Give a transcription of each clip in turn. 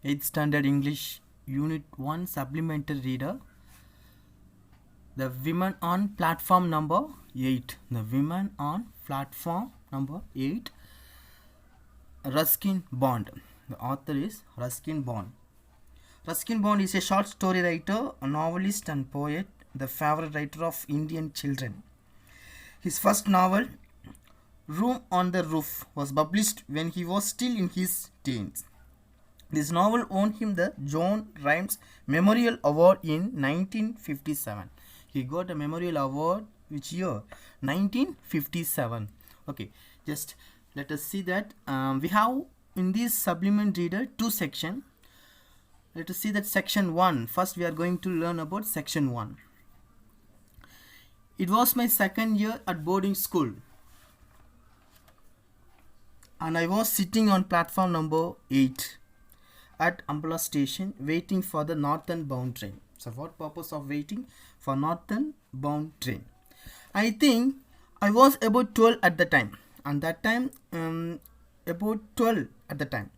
8th Standard English Unit 1 Supplementary Reader. The women on platform number 8. The women on platform number 8. Ruskin Bond. The author is Ruskin Bond. Ruskin Bond is a short story writer, a novelist and poet, the favorite writer of Indian children. His first novel, Room on the Roof, was published when he was still in his teens. This novel won him the John Rhimes Memorial Award in 1957. He got a Memorial Award which year? 1957. Okay, just let us see that we have in this supplement reader two sections. Let us see that section 1. First we are going to learn about section 1. It was my second year at boarding school, and I was sitting on platform number 8 at Ambala station waiting for the northern bound train. So what purpose of waiting for northern bound train? I think I was about 12 at the time, and that time about 12 at the time.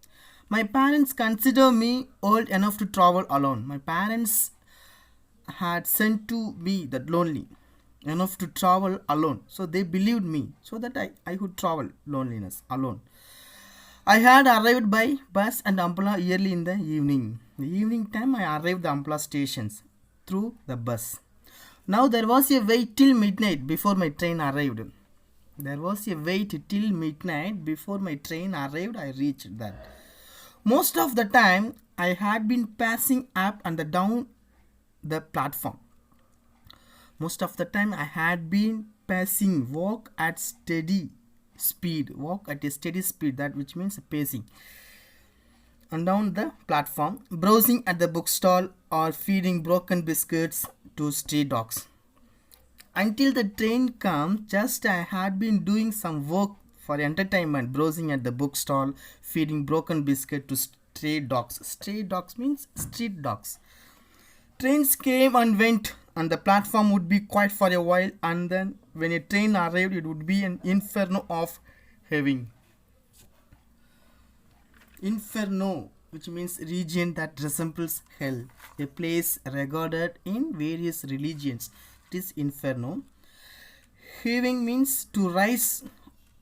My parents consider me old enough to travel alone. My parents had sent to me that lonely enough to travel alone. So they believed me so that I could travel loneliness alone. I had arrived by bus and Ambala early in the evening. The evening time I arrived the Ambala stations through the bus. Now there was a wait till midnight before my train arrived. There was a wait till midnight before my train arrived. I reached that. Most of the time I had been passing up and down the platform. Most of the time I had been passing, walk at a steady speed, that which means pacing, and down the platform, browsing at the bookstall or feeding broken biscuits to stray dogs. Until the train comes, just I had been doing some work for entertainment, browsing at the bookstall, feeding broken biscuit to stray dogs. Stray dogs means street dogs. Trains came and went, and the platform would be quiet for a while, and then when a train arrived, it would be an inferno of heaven. Inferno, which means region that resembles hell, a place regarded in various religions. It is inferno. Heaving means to rise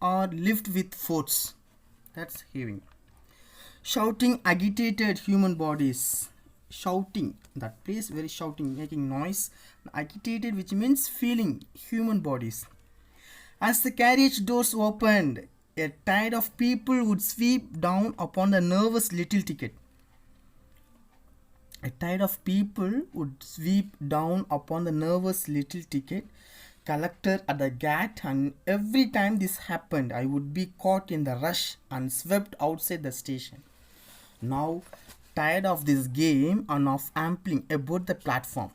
or lift with force. That's heaving. Shouting agitated human bodies. Shouting, that place very shouting, making noise. Agitated, which means feeling human bodies. As the carriage doors opened, a tide of people would sweep down upon the nervous little ticket. A tide of people would sweep down upon the nervous little ticket collector at the gate, and every time this happened, I would be caught in the rush and swept outside the station. Now, tired of this game and of ambling about the platform,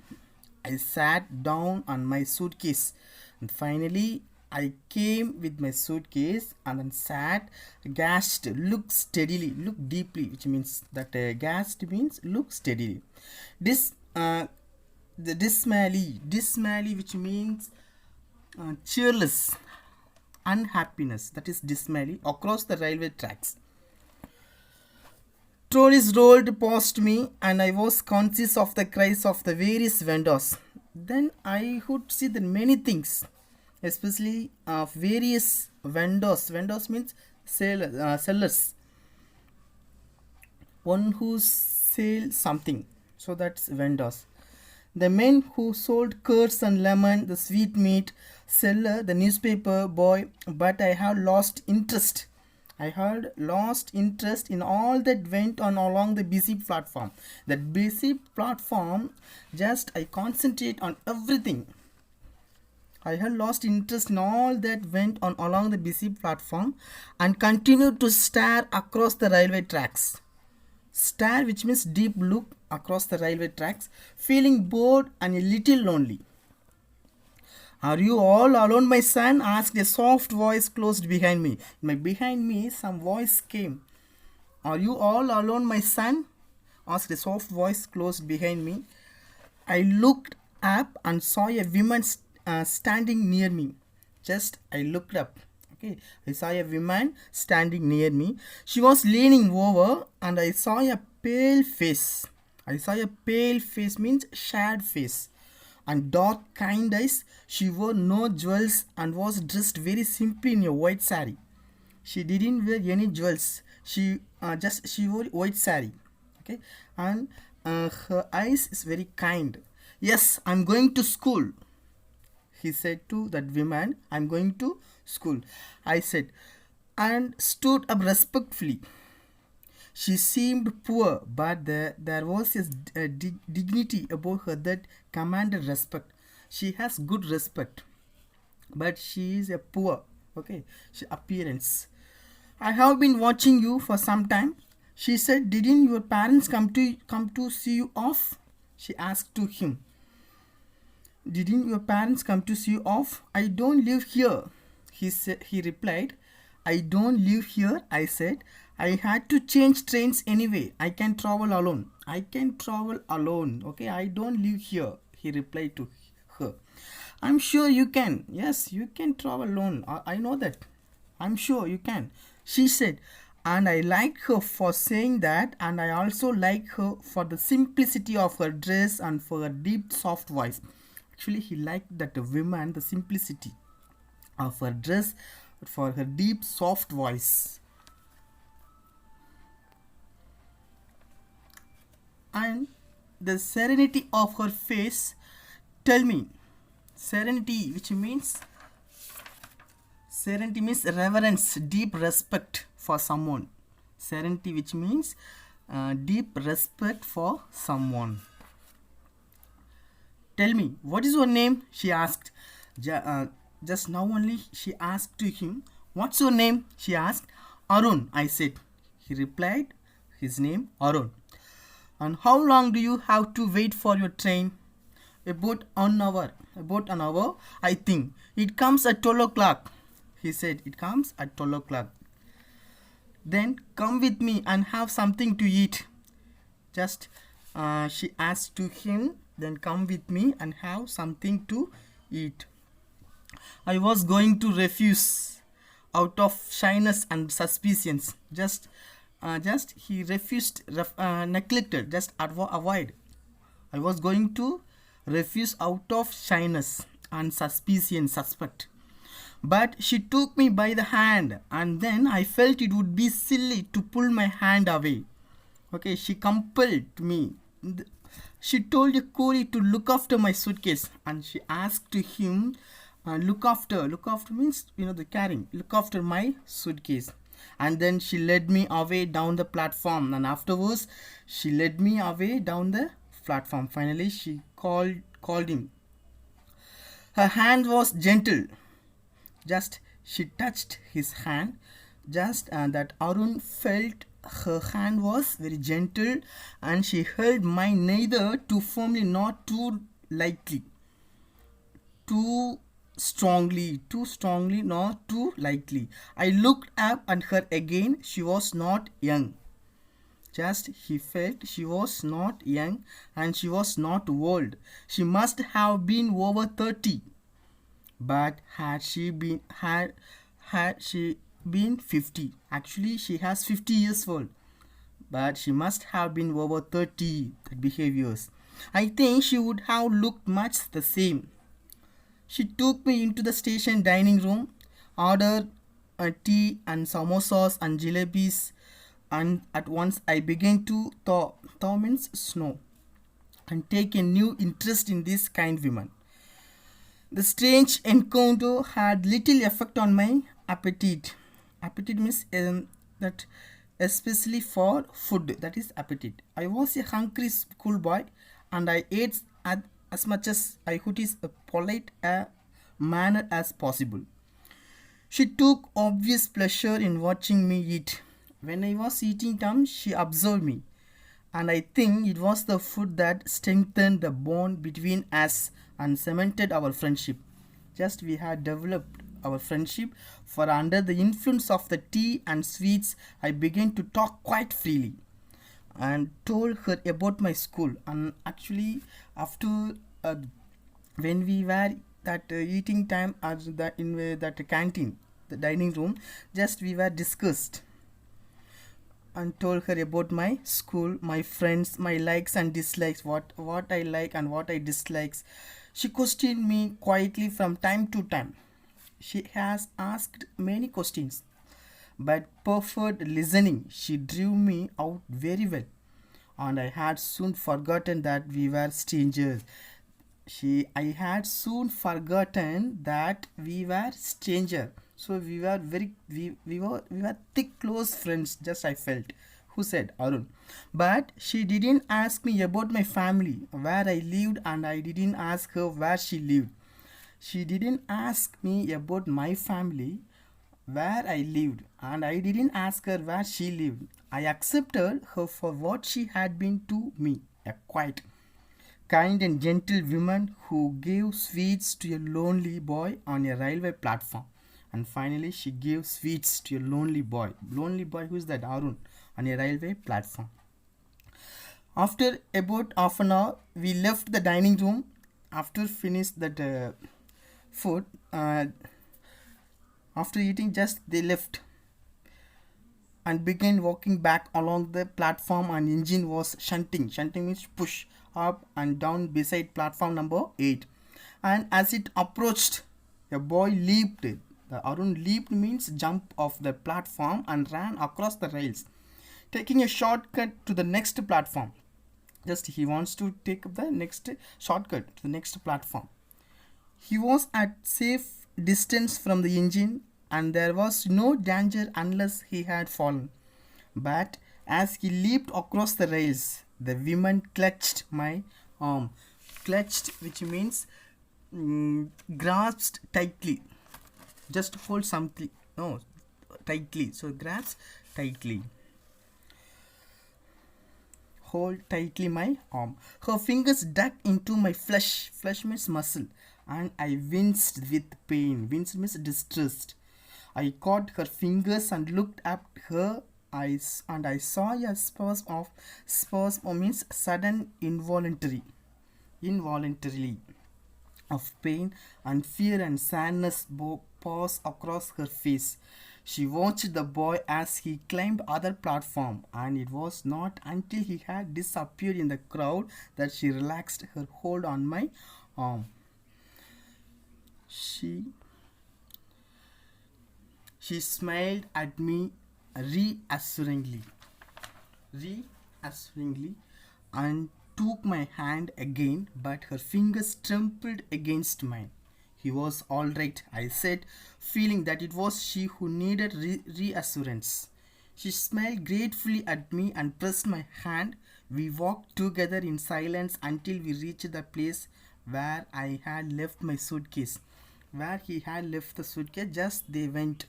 I sat down on my suitcase, and finally I came with my suitcase and then sat, gasped, looked steadily, looked deeply, which means that gasped means look steadily. The dismally, which means cheerless, unhappiness, that is dismally, across the railway tracks. Trolleys rolled past me, and I was conscious of the cries of the various vendors. Then I could see the many things, especially of various vendors. Vendors means sellers. One who sells something. So that's vendors. The men who sold curds and lemon, the sweet meat seller, the newspaper boy. But I had lost interest. I had lost interest in all that went on along the busy platform. That busy platform, just I concentrate on everything. I had lost interest in all that went on along the busy platform and continued to stare across the railway tracks. Stare, which means deep look across the railway tracks, feeling bored and a little lonely. Are you all alone, my son? Asked a soft voice close behind me. Behind me, some voice came. Are you all alone, my son? Asked a soft voice close behind me. I looked up and saw a woman standing near me. Just I looked up. Okay, I saw a woman standing near me. She was leaning over and I saw a pale face. I saw a pale face means sad face and dark kind eyes. She wore no jewels and was dressed very simply in a white sari. She didn't wear any jewels. She wore white sari. Okay, and her eyes is very kind. Yes, I'm going to school. He said to that woman, I'm going to school. I said, and stood up respectfully. She seemed poor, but there was a dignity about her that commanded respect. She has good respect, but she is a poor. Okay, she appearance. I have been watching you for some time. She said, didn't your parents come to see you off? She asked to him. Didn't your parents come to see you off? I don't live here. He replied. I don't live here, I said. I had to change trains anyway. I can travel alone. I can travel alone. Okay, I don't live here. He replied to her. I'm sure you can. Yes, you can travel alone. I know that. I'm sure you can. She said, and I like her for saying that, and I also like her for the simplicity of her dress and for her deep, soft voice. Actually, he liked that woman, the simplicity of her dress, for her deep, soft voice. And the serenity of her face. Tell me, serenity, which means serenity means reverence, deep respect for someone. Serenity, which means deep respect for someone. Tell me, what is your name? She asked. Just now only she asked to him. What's your name? She asked. Arun, I said. He replied, his name Arun. And how long do you have to wait for your train? About an hour. About an hour, I think. It comes at 12 o'clock. He said, it comes at 12 o'clock. Then come with me and have something to eat. Just she asked to him, then come with me and have something to eat. I was going to refuse out of shyness and suspicions. Just he refused, neglected, just avoid. I was going to refuse out of shyness and suspicion, suspect. But she took me by the hand, and then I felt it would be silly to pull my hand away. Okay, she compelled me. She told a coolie to look after my suitcase, and she asked him, look after means, the carrying, look after my suitcase. And then she led me away down the platform, and afterwards she led me away down the platform. Finally she called him. Her hand was gentle. Just she touched his hand. Just that Arun felt her hand was very gentle, and she held mine neither too firmly nor too lightly, too strongly nor too lightly. I looked up at her again. She was not young. Just he felt she was not young, and she was not old. She must have been over 30. But had she been 50? Actually, she has 50 years old. But she must have been over 30 behaviors. I think she would have looked much the same. She took me into the station dining room, ordered a tea and samosas and jalebis, and at once I began to thaw means snow, and take a new interest in this kind woman. The strange encounter had little effect on my appetite. Appetite means that especially for food, that is appetite. I was a hungry schoolboy, and I ate as much as I could is a polite manner as possible. She took obvious pleasure in watching me eat. When I was eating time, she observed me, and I think it was the food that strengthened the bond between us and cemented our friendship. Just we had developed our friendship, for under the influence of the tea and sweets, I began to talk quite freely and told her about my school. And actually, after when we were that eating time in that canteen, the dining room, just we were discussed and told her about my school, my friends, my likes and dislikes, what I like and what I dislikes. She questioned me quietly from time to time. She has asked many questions, but perfect listening, she drew me out very well, and I had soon forgotten that we were strangers. I had soon forgotten that we were stranger. So we were thick close friends, just I felt. Who said? Arun. But she didn't ask me about my family, where I lived, and I didn't ask her where she lived. She didn't ask me about my family, where I lived, and I didn't ask her where she lived. I accepted her for what she had been to me, a quiet, kind and gentle woman who gave sweets to a lonely boy on a railway platform. And finally, she gave sweets to a lonely boy. Lonely boy, who is that? Arun, on a railway platform. After about half an hour, we left the dining room. After finished that food, after eating, just they left and began walking back along the platform, and engine was shunting. Shunting means push up and down beside platform number 8. And as it approached, a boy leaped. The Arun leaped means jump off the platform and ran across the rails, taking a shortcut to the next platform. Just he wants to take the next shortcut to the next platform. He was at safe distance from the engine, and there was no danger unless he had fallen. But as he leaped across the rails, the woman clutched my arm. Clutched, which means grasped tightly. Just hold something. No, tightly. So grasp tightly. Hold tightly my arm. Her fingers dug into my flesh. Flesh means muscle. And I winced with pain. Winced means distressed. I caught her fingers and looked at her eyes, and I saw a spasm means sudden involuntarily of pain and fear and sadness pass across her face. She watched the boy as he climbed other platform, and it was not until he had disappeared in the crowd that she relaxed her hold on my arm. She smiled at me reassuringly, and took my hand again, but her fingers trembled against mine. He was all right, I said, feeling that it was she who needed reassurance. She smiled gratefully at me and pressed my hand. We walked together in silence until we reached the place where I had left my suitcase. Where he had left the suitcase, just they went.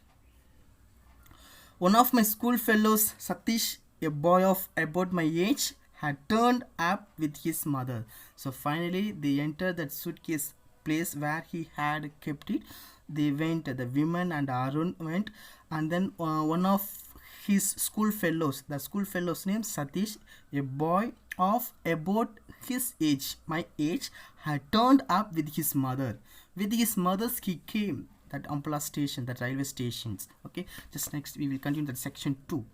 One of my school fellows, Satish, a boy of about my age, had turned up with his mother. So finally, they entered that suitcase place where he had kept it. They went, the women and Arun went, and then one of his school fellows, the school fellow's name Satish, a boy of about his age, my age, had turned up with his mother. With his mother's, he came that Ampala station, that railway stations. Okay, just next we will continue that section 2.